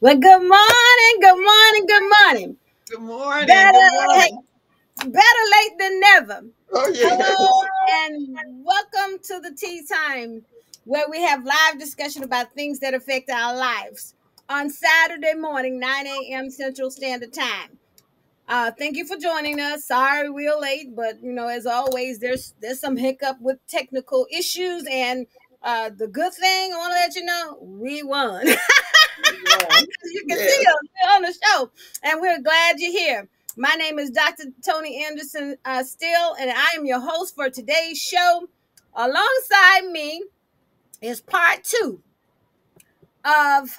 But good morning, good morning, good morning. Good morning. Better, Good hey, morning. better late than never. Oh, Hello yes. and welcome to the Tea Time, where we have live discussion about things that affect our lives on Saturday morning, 9 a.m. Central Standard Time. Thank you for joining us. Sorry we're late, but as always, there's some hiccup with technical issues, and the good thing I want to let you know, we won. Yeah. You can see Yes. us on the show, and we're glad you're here. My name is Dr. Tonie Anderson-Steele, and I am your host for today's show. Alongside me is part two of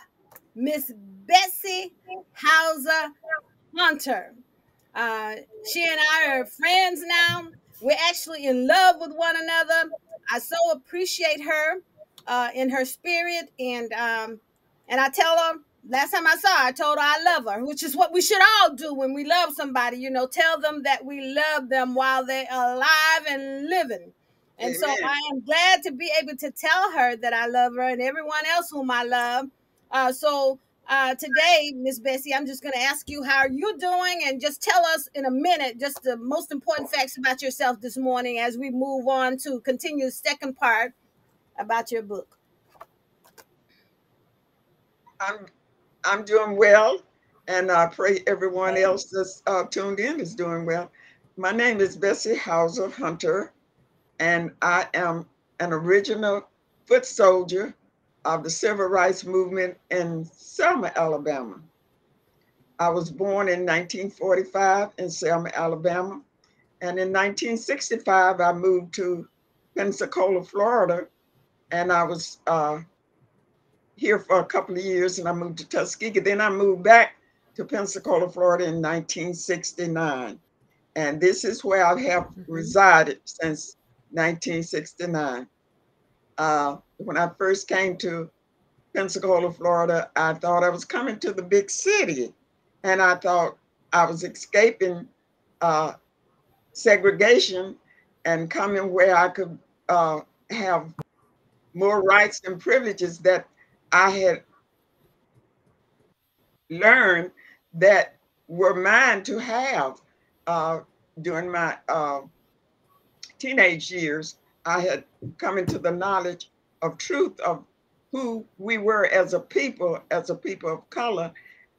Miss Bessie Houser Hunter. She and I are friends now. We're actually in love with one another. I so appreciate her in her spirit, and I tell her, last time I saw her, I told her I love her, which is what we should all do when we love somebody. Tell them that we love them while they're alive and living. And so Amen. I am glad to be able to tell her that I love her and everyone else whom I love. Today, Miss Bessie, I'm just going to ask you how you're doing, and just tell us in a minute just the most important facts about yourself this morning as we move on to continue the second part about your book. I'm I'm doing well, and I pray everyone else that's tuned in is doing well. My name is Bessie Houser Hunter, and I am an original foot soldier of the civil rights movement in Selma, Alabama. I was born in 1945 in Selma, Alabama, and in 1965 I moved to Pensacola, Florida, and I was here for a couple of years, and I moved to Tuskegee. Then I moved back to Pensacola, Florida in 1969. And this is where I have resided since 1969. When I first came to Pensacola, Florida, I thought I was coming to the big city. And I thought I was escaping uh, segregation and coming where I could have more rights and privileges that I had learned that were mine to have during my teenage years. I had come into the knowledge of truth of who we were as a people of color,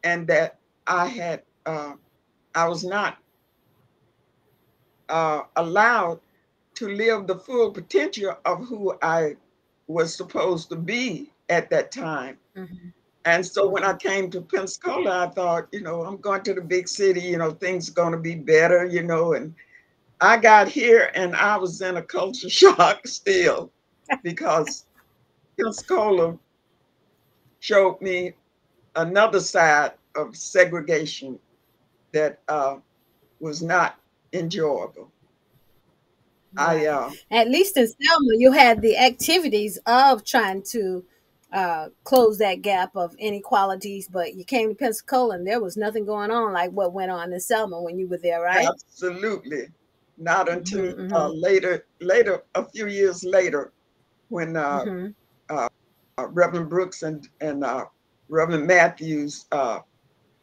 and that I was not allowed to live the full potential of who I was supposed to be at that time. Mm-hmm. And so when I came to Pensacola, I thought, I'm going to the big city, things are going to be better, and I got here and I was in a culture shock still because Pensacola showed me another side of segregation that was not enjoyable. I Right. At least in Selma, you had the activities of trying to close that gap of inequalities, but you came to Pensacola and there was nothing going on like what went on in Selma when you were there, right? absolutely not until Mm-hmm, later, a few years later, when mm-hmm, uh, Reverend Brooks and Reverend Matthews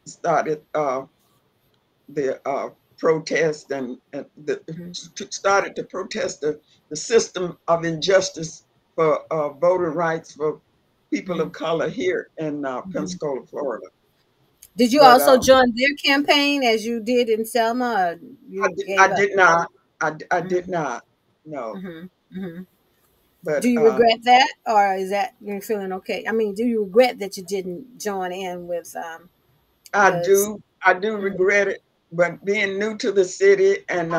started the protest mm-hmm, started to protest the system of injustice for voting rights for people mm-hmm, of color here in mm-hmm. Pensacola, Florida. Did you But also join their campaign as you did in Selma, or you I gave up? did not. I did Mm-hmm, not. No. mm-hmm, mm-hmm. Do But you regret that, or is that you're feeling okay? I mean, do you regret that you didn't join in with I the? do. I do Mhm, regret it. But being new to the city and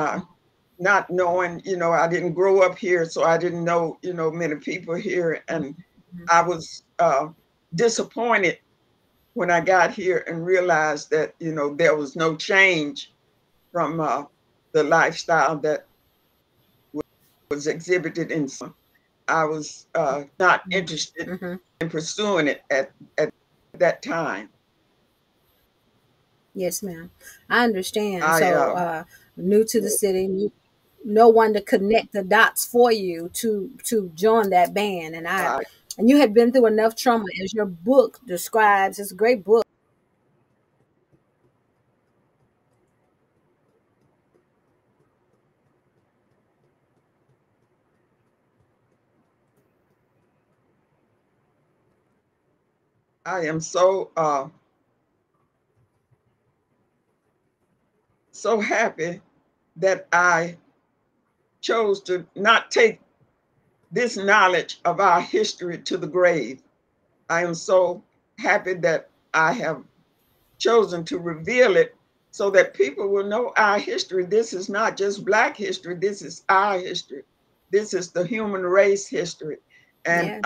not knowing, I didn't grow up here, so I didn't know, many people here, and mhm. I was disappointed when I got here and realized that there was no change from the lifestyle that was exhibited in. I was not Mhm, interested mhm. in pursuing it at that time. Yes, ma'am. I understand. I So, new to the city, no one to connect the dots for you to join that band, and I you had been through enough trauma, as your book describes. It's a great book. I am so happy that I chose to not take this knowledge of our history to the grave. I am so happy that I have chosen to reveal it so that people will know our history. This is not just Black history, this is our history. This is the human race history. And Yeah.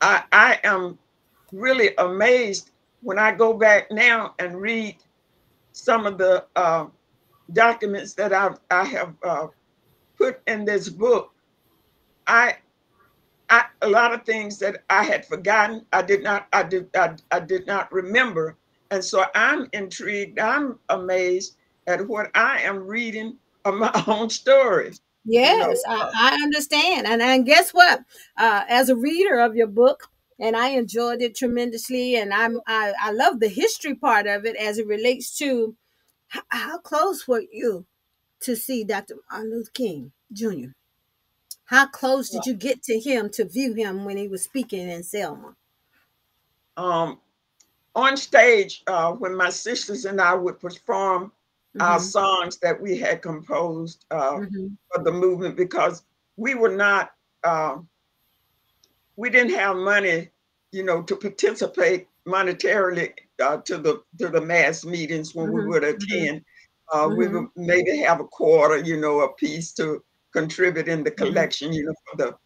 I am really amazed when I go back now and read some of the documents that I have put in this book. I a lot of things that I had forgotten, I did not remember. And so I'm intrigued, I'm amazed at what I am reading of my own story. You know, Yes, I understand. And guess what? As a reader of your book, and I enjoyed it tremendously, and I love the history part of it as it relates to how close were you to see Dr. Martin Luther King Jr.? How close did you get to him to view him when he was speaking in Selma? um, on stage, when my sisters and I would perform our Mm-hmm. songs that we had composed Mm-hmm. for the movement, because we were not, we didn't have money, you know, to participate monetarily to the mass meetings when we Mm-hmm. would Mm-hmm. attend. We Mm-hmm. would maybe have a quarter, you know, a piece to contribute in the Mm-hmm. collection, you know, for the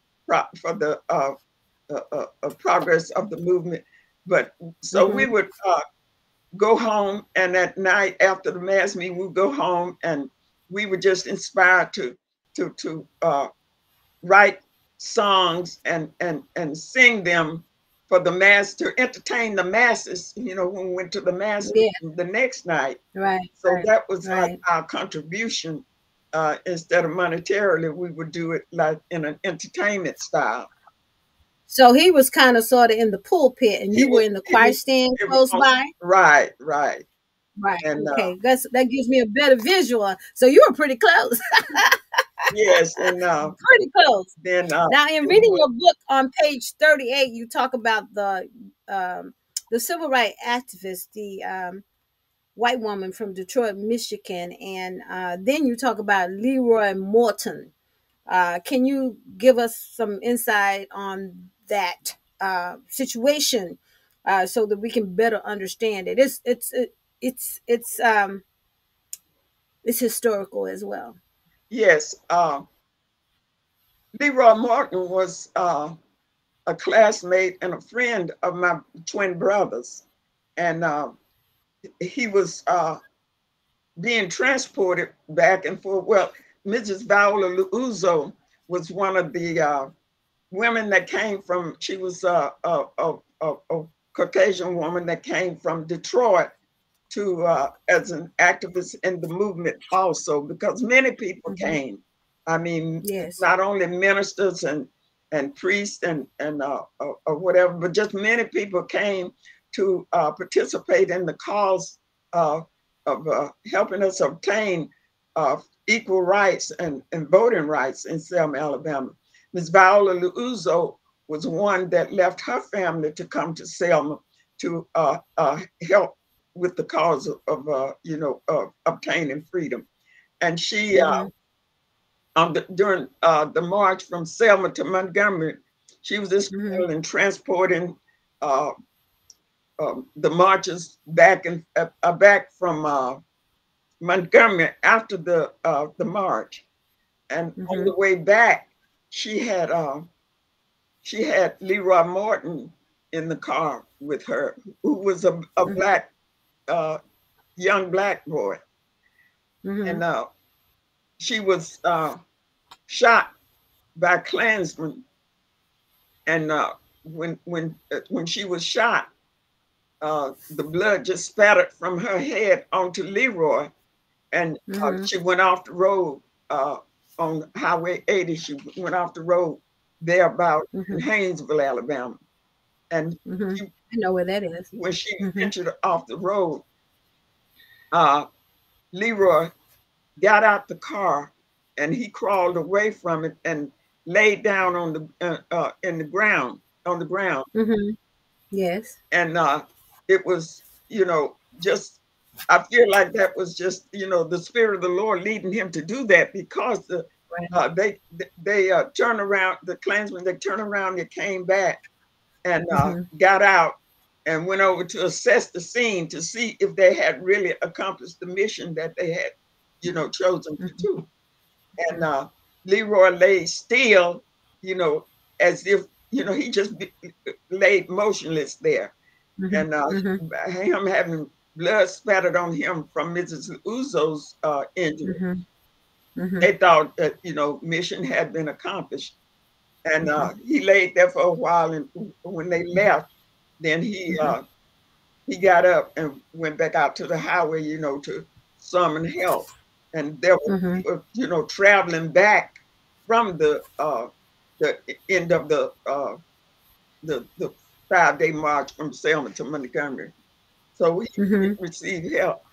progress of the movement. But so we Mm-hmm. would go home, and at night after the mass meeting, we'd go home, and we were just inspired to write songs and sing them for the mass, to entertain the masses, you know, when we went to the mass Yeah. meeting the next night. Right. So Right. that was like Right. our contribution. Instead of monetarily, we would do it like in an entertainment style. So he was kind of sort of in the pulpit, and He you were was, in the it choir was, stand it was close by. right, right. Right. And Okay. That gives me a better visual. So you were pretty close. yes, and Pretty close. then Now, in we reading would, your book on page 38, you talk about the civil rights activist, the white woman from Detroit, Michigan, and then you talk about Leroy Morton. Can you give us some insight on that situation so that we can better understand it? It's it's historical as well. yes, Leroy Martin was a classmate and a friend of my twin brothers. And he was being transported back and forth. Well, Mrs. Viola Luzo was one of the women that came from, she was a Caucasian woman that came from Detroit to as an activist in the movement also, because many people Hmm. came. I mean, Yes. not only ministers and priests or whatever, but just many people came to participate in the cause uh, of helping us obtain uh, equal rights and voting rights in Selma, Alabama. Ms. Viola Luzo was one that left her family to come to Selma to help with the cause of obtaining freedom. And she Hmm. during the march from Selma to Montgomery, she was Hmm. instrumental in transporting uh, the marchers back and back from Montgomery after the march. And on Hmm. the way back, she had she had Leroy Morton in the car with her, who was a Hmm. black young black boy. Hmm. And she was shot by Klansmen. And when she was shot, the blood just spattered from her head onto Leroy, and Hmm. she went off the road on Highway 80. She went off the road there about in Hmm. Haynesville, Alabama. And Hmm. she, I know where that is. when she Hmm. ventured off the road, uh, Leroy got out the car and he crawled away from it and laid down on the in the ground on the ground. Hmm. Yes. And it was, just I feel like that was just, the Spirit of the Lord leading him to do that, because Right. they turned around, the Klansmen, they turned around, they came back and Mm-hmm. got out and went over to assess the scene to see if they had really accomplished the mission that they had, chosen to Mm-hmm. do. And Leroy lay still, you know, as if, he just laid motionless there. And Mm-hmm. him having blood spattered on him from Mrs. Uzo's injury, Mm-hmm. Mm-hmm. they thought that, mission had been accomplished. And Mm-hmm. he laid there for a while. And when they left, then he got up and went back out to the highway, to summon help. And there were Mm-hmm. people, traveling back from the end of the 5-day march from Selma to Montgomery. So we Mm-hmm. received help,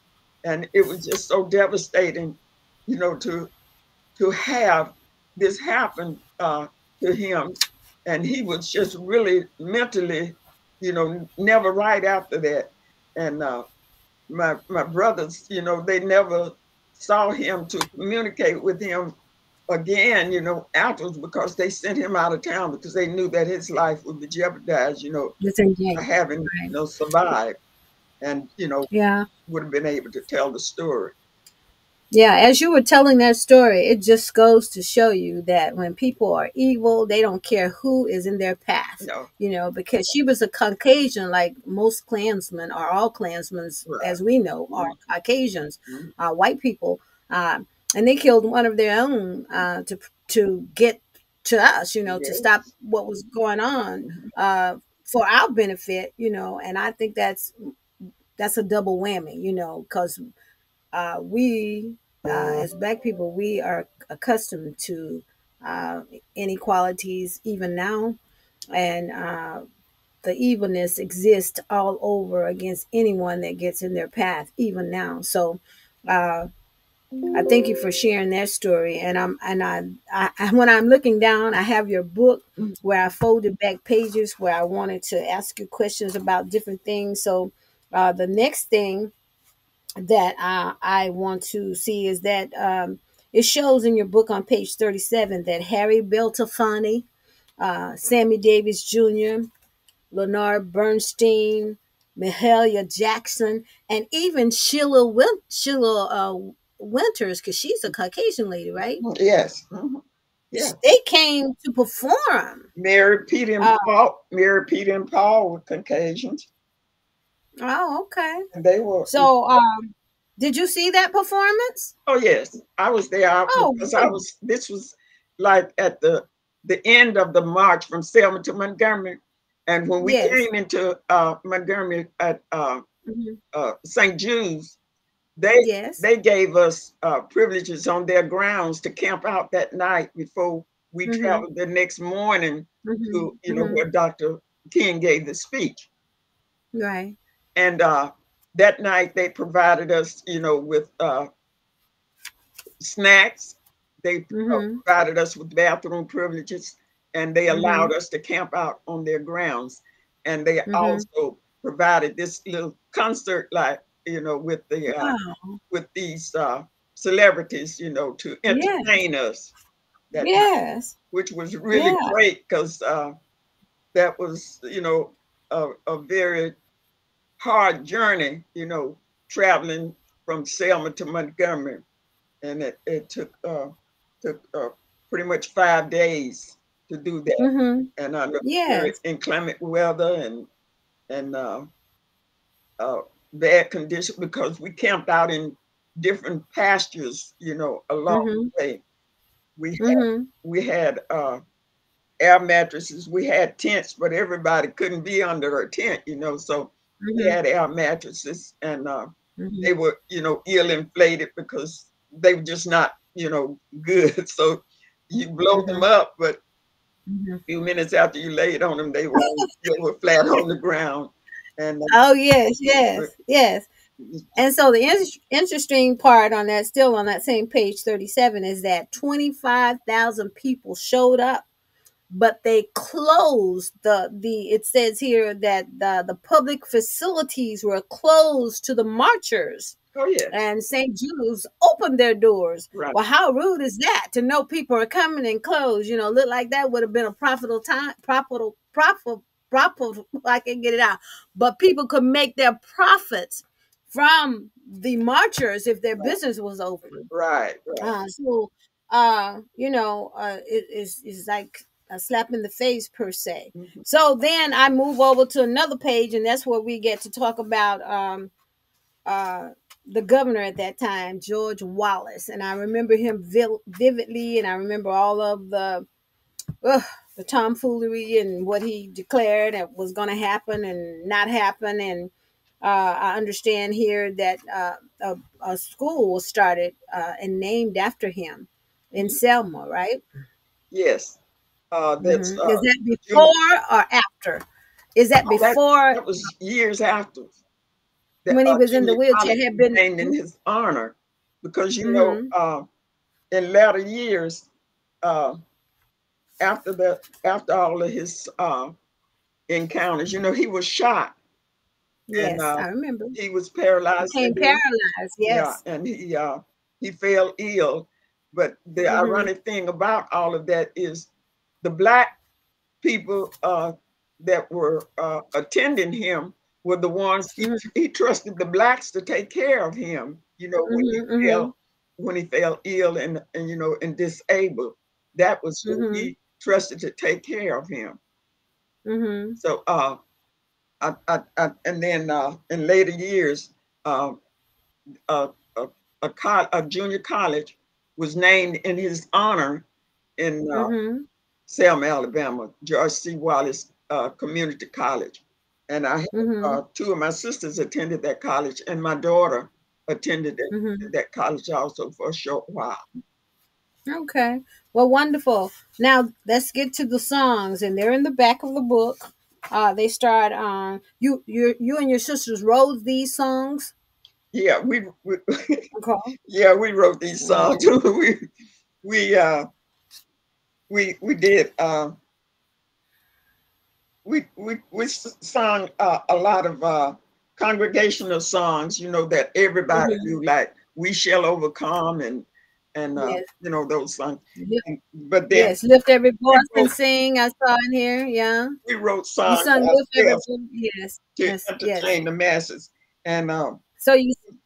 and it was just so devastating, to have this happen to him, and he was just really mentally, never right after that. And my brothers, they never saw him to communicate with him again, afterwards, because they sent him out of town because they knew that his life would be jeopardized, It's in January. having, Right. survived and, Yeah. would have been able to tell the story. Yeah, as you were telling that story, it just goes to show you that when people are evil, they don't care who is in their path. No, Because she was a Caucasian, like most Klansmen, or all Klansmen, right. as we know, are Mhm, Caucasians, mhm, white people, and they killed one of their own to get to us, to stop yes. what was going on Mhm, for our benefit, and I think that's a double whammy, because we, as Black people, we are accustomed to inequalities even now, and the evilness exists all over against anyone that gets in their path, even now. So, uh, I thank you for sharing that story. And when I'm looking down, I have your book mhm. where I folded back pages where I wanted to ask you questions about different things. So, the next thing that I want to see is that it shows in your book on page 37 that Harry Belafonte, Sammy Davis Jr., Leonard Bernstein, Mahalia Jackson, and even Sheila Winters, because she's a Caucasian lady, right? Yes. Mhm, yeah. They came to perform. Uh, Mary, Peter, and Paul were Caucasians, oh, okay. and they were. So, did you see that performance? Oh yes, I was there Oh, because I good. was. This was like at the end of the march from Selma to Montgomery, and when we Yes. came into Montgomery at Hmm. St. Jude's, they Yes. they gave us privileges on their grounds to camp out that night before we Hmm. traveled the next morning Hmm. to Hmm. where Dr. King gave the speech. Right. And that night they provided us, with snacks. They Hmm. provided us with bathroom privileges, and they allowed Hmm. us to camp out on their grounds. And they Hmm. also provided this little concert, like, Wow. with these celebrities, to Yes. entertain us that night, Yes. which was really Yeah. great because that was, a very hard journey, traveling from Selma to Montgomery, and it took pretty much 5 days to do that, Hmm. and under very Yes. inclement weather and uh, bad condition because we camped out in different pastures, along Hmm. the way. We had Hmm. we had air mattresses, we had tents, but everybody couldn't be under a tent, so we Hmm. had air mattresses, and Hmm. they were, ill inflated because they were just not, good. So you blow them Hmm. up, but a Hmm. few minutes after you laid on them, they were flat on the ground. And Oh, yes, uh, yes, yes. And so the interesting part on that, still on that same page 37, is that 25,000 people showed up but they closed it says here that the public facilities were closed to the marchers. Oh, yeah. And St. Jude's opened their doors. Right. Well, how rude is that to know people are coming and close? You know, look like that would have been a profitable time, profitable, I can get it out. But people could make their profits from the marchers if their business was open. Right. It's like a slap in the face per se. So then I move over to another page, and that's where we get to talk about the governor at that time, George Wallace. And I remember him vividly, and I remember all of the tomfoolery and what he declared that was going to happen and not happen. And I understand here that a school was started and named after him in Selma, right? Yes. That's Is that before or after? Is that before? That was years after. When he was in the wheelchair, had been named in his honor, because you know, in latter years, after all of his encounters, you know, he was shot. Yes, and, I remember. He was paralyzed. Became paralyzed. Yes. Yeah, and he fell ill. But the ironic thing about all of that is the Black people that were attending him were the ones he trusted the Blacks to take care of him. You know, when he fell ill and you know, and disabled, that was who he trusted to take care of him. So and then in later years, a junior college was named in his honor in Selma, Alabama, George C. Wallace Community College. And I had, two of my sisters attended that college, and my daughter attended that college also for a short while. Okay. Well, wonderful. Now let's get to the songs, and they're in the back of the book. They start you and your sisters wrote these songs. Yeah, we okay. Yeah, we wrote these songs. we did. We sung a lot of congregational songs, you know, that everybody knew, like "We Shall Overcome" and yes. you know, those songs. But then yes, lift every voice and sing. I saw in here. Yeah, we wrote songs. You sung lift every voice. Yes, to entertain the masses. And so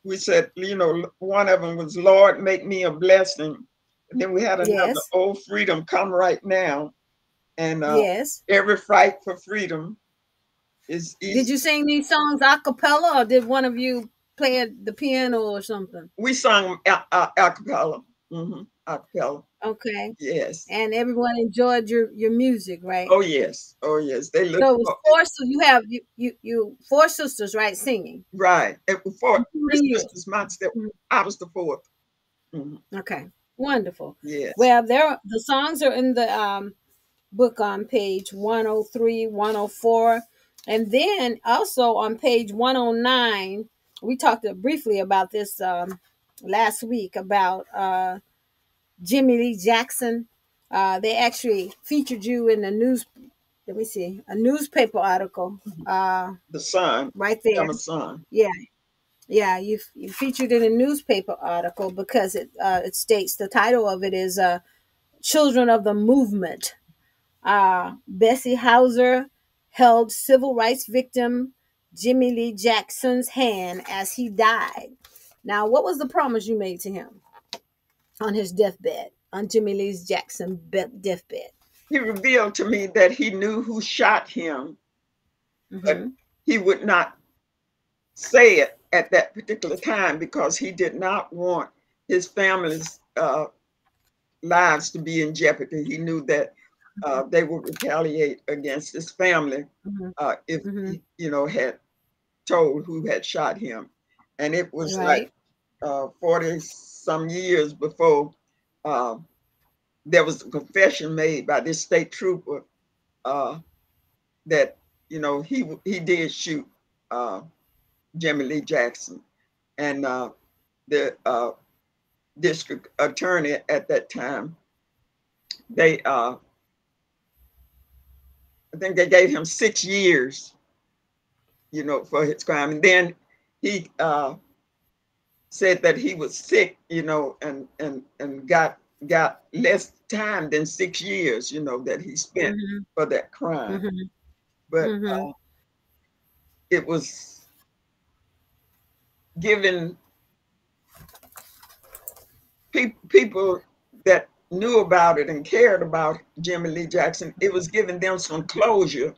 we said, you know, one of them was "Lord, Make Me a Blessing." And then we had another, "Oh Freedom, Come Right Now." And "Every Fight for Freedom is easy." Did you sing these songs a cappella, or did one of you play the piano or something? We sung a cappella. A cappella. Okay. Yes. And everyone enjoyed your music, right? Oh yes. Oh yes. They looked. So it was four. So you have you four sisters, right, singing? Right. And four sisters. I was the fourth. Okay. Wonderful. Yes. Well, the songs are in the book on page 103, 104, and then also on page 109. We talked briefly about this last week about Jimmie Lee Jackson. They actually featured you in the news. Let me see, a newspaper article. The Sun. Right there. I'm a Sun. Yeah. Yeah, you featured in a newspaper article because it states, the title of it is "Children of the Movement." Bessie Houser held civil rights victim Jimmie Lee Jackson's hand as he died. Now, what was the promise you made to him on his deathbed, on Jimmie Lee Jackson's deathbed? He revealed to me that he knew who shot him, but he would not say it at that particular time because he did not want his family's lives to be in jeopardy. He knew that they would retaliate against his family if he, you know, had told who had shot him. And it was like 40 some years before there was a confession made by this state trooper that, you know, he did shoot Jimmie Lee Jackson. And the district attorney at that time, they I think they gave him 6 years, you know, for his crime. And then he said that he was sick, you know, and got less time than 6 years, you know, that he spent for that crime. But it was given people that knew about it and cared about Jimmie Lee Jackson, it was giving them some closure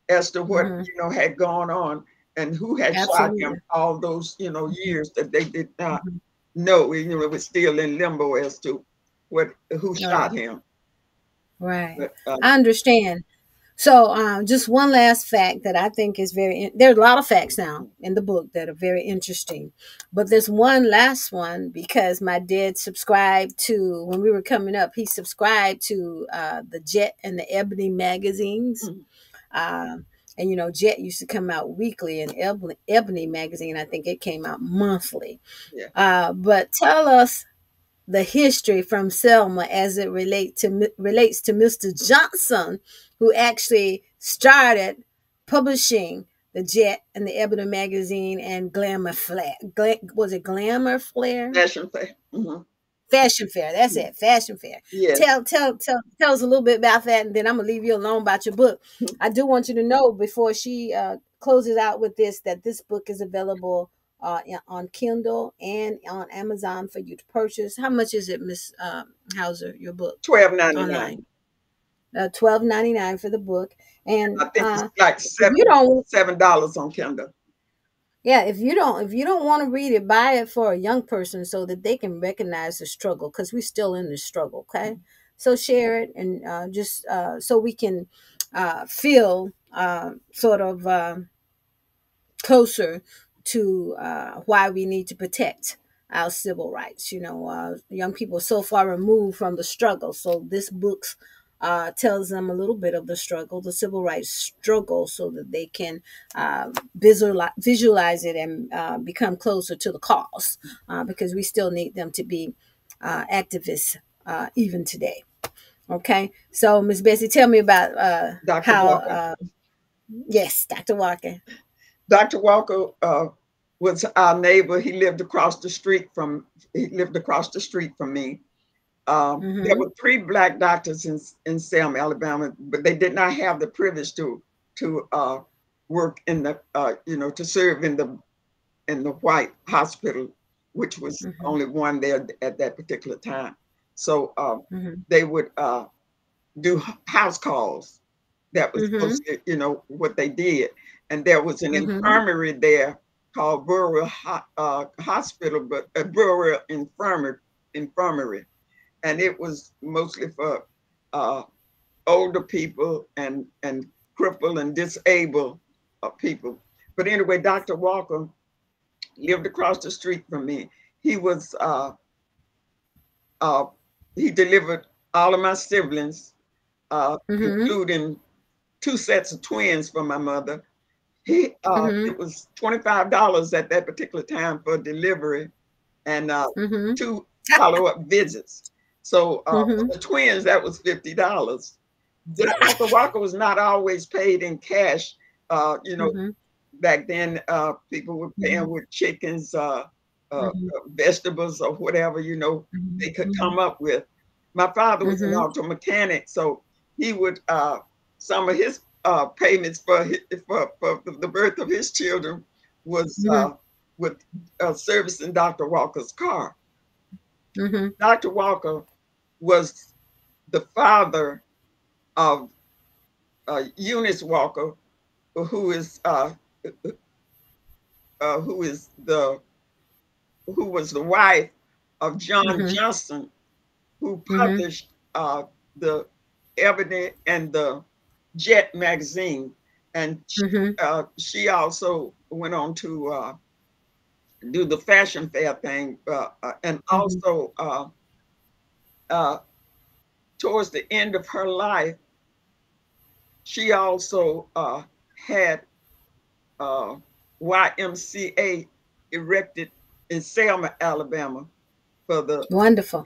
as to what, you know, had gone on and who had shot him all those, you know, years that they did not know. You know, it was still in limbo as to who shot him. Right. But, I understand. So just one last fact that I think is there's a lot of facts now in the book that are very interesting, but there's one last one because my dad subscribed to, when we were coming up, he subscribed to the Jet and the Ebony magazines. And, you know, Jet used to come out weekly, and Ebony magazine, I think it came out monthly. Yeah. But tell us the history from Selma as it relates to Mr. Johnson, who actually started publishing the Jet and the Ebony magazine and Glamour Flare. Was it Glamour Flare? Fashion Fair. Fashion Fair. That's it. Fashion Fair. Yes. Tell us a little bit about that, and then I'm gonna leave you alone about your book. I do want you to know before she closes out with this that this book is available on Kindle and on Amazon for you to purchase. How much is it, Miss Houser? Your book? $12.99. $12.99 for the book, and I think it's like $7 on Kindle. Yeah, if you don't want to read it, buy it for a young person so that they can recognize the struggle, because we're still in the struggle. Okay, so share it and just so we can feel sort of closer to why we need to protect our civil rights. You know, young people are so far removed from the struggle, so this book tells them a little bit of the struggle, the civil rights struggle, so that they can visualize it and become closer to the cause, because we still need them to be activists even today. Okay, so Miss Bessie, tell me about Dr. Walker. Yes, Dr. Walker. Dr. Walker was our neighbor. He lived across the street from me. There were 3 Black doctors in Selma, Alabama, but they did not have the privilege to work in the you know, to serve in the white hospital, which was only one there at that particular time. So they would do house calls. That was mostly, you know, what they did. And there was an infirmary there called Burial Hospital, but a Burial Infirmary. And it was mostly for older people and crippled and disabled people. But anyway, Dr. Walker lived across the street from me. He was he delivered all of my siblings, including 2 sets of twins for my mother. It was $25 at that particular time for delivery and 2 follow-up visits. So for the twins, that was $50. Dr. Walker was not always paid in cash. You know, back then people were paying with chickens, vegetables, or whatever, you know, they could come up with. My father was an auto mechanic, so he would some of his payments for the birth of his children was with servicing Dr. Walker's car. Dr. Walker was the father of Eunice Walker, who was the wife of John Johnson, who published the Ebony and the Jet magazine, and she also went on to do the Fashion Fair thing, and also towards the end of her life, she also had YMCA erected in Selma, Alabama, for the wonderful.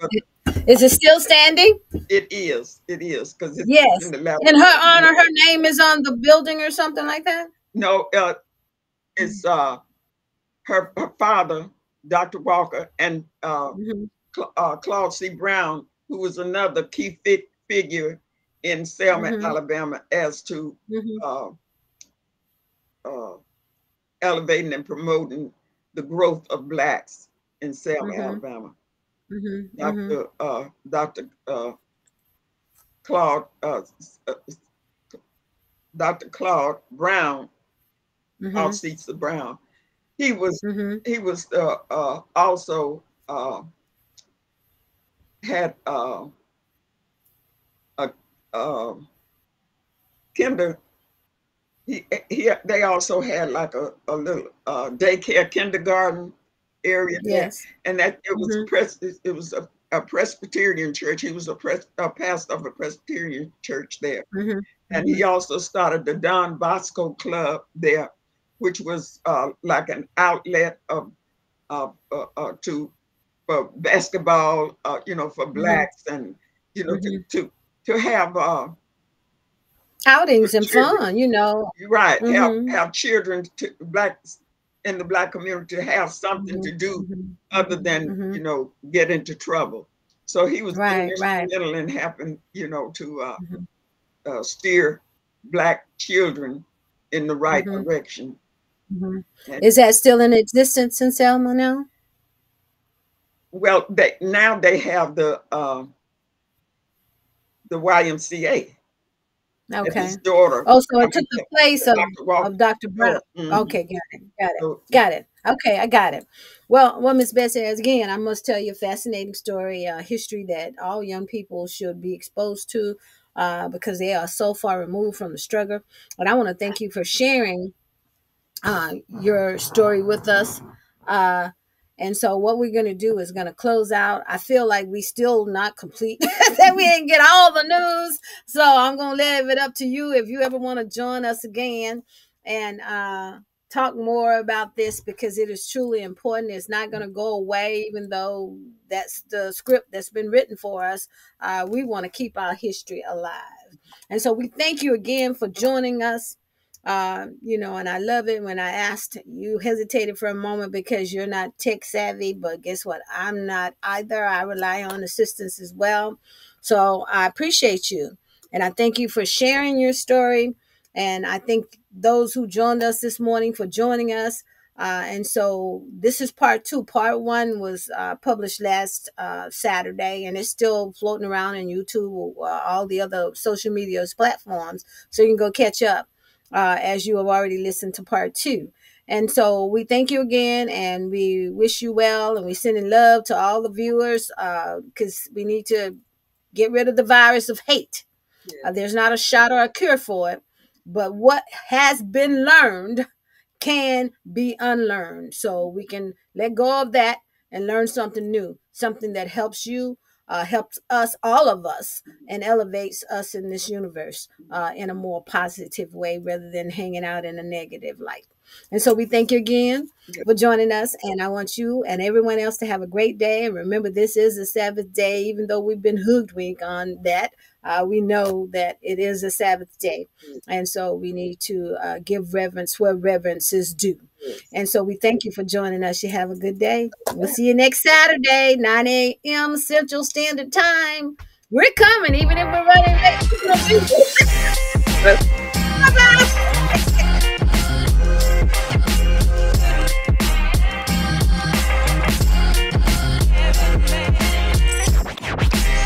Is it still standing? It is. It is because it's in Yes. the left. In her honor, her name is on the building or something like that? No, it's her father, Dr. Walker, and Claude C. Brown, who was another key figure in Selma, Alabama, as to elevating and promoting the growth of Blacks in Selma, Alabama. Dr. Claude, Dr. Claude Brown, Alcisa Brown. He was also had a kinder. They also had like a little daycare kindergarten area there, and that it was a Presbyterian church. He was a pastor of a Presbyterian church there, and he also started the Don Bosco Club there, which was like an outlet of for basketball, for Blacks, and to have outings and children. fun, Right. Have children, Blacks in the Black community, to have something to do other than, get into trouble. So he was instrumental in helping, to steer Black children in the right direction. Is that still in existence in Selma now? Well, they have the YMCA. Okay. His daughter. Oh, so it took the place of Dr. Brown. Okay, got it. Okay, I got it. Well, Miss Bessie, as again, I must tell you a fascinating story, history that all young people should be exposed to, because they are so far removed from the struggle. And I want to thank you for sharing your story with us. And so what we're going to do is going to close out. I feel like we still not complete, that we didn't get all the news. So I'm going to leave it up to you if you ever want to join us again and talk more about this, because it is truly important. It's not going to go away, even though that's the script that's been written for us. We want to keep our history alive. And so we thank you again for joining us. And I love it when I asked, you hesitated for a moment because you're not tech savvy, but guess what? I'm not either. I rely on assistance as well. So I appreciate you. And I thank you for sharing your story. And I thank those who joined us this morning for joining us. And so this is part 2. Part 1 was published last Saturday, and it's still floating around in YouTube or all the other social media platforms. So you can go catch up. As you have already listened to part 2. And so we thank you again, and we wish you well, and we send in love to all the viewers, because we need to get rid of the virus of hate. There's not a shot or a cure for it, but what has been learned can be unlearned. So we can let go of that and learn something new, something that helps you, helps us, all of us, and elevates us in this universe in a more positive way, rather than hanging out in a negative light. And so we thank you again for joining us. And I want you and everyone else to have a great day. And remember, this is a Sabbath day. Even though we've been hoodwinked on that, we know that it is a Sabbath day. And so we need to give reverence where reverence is due. And so we thank you for joining us. You have a good day. We'll see you next Saturday, 9 a.m. Central Standard Time. We're coming, even if we're running late.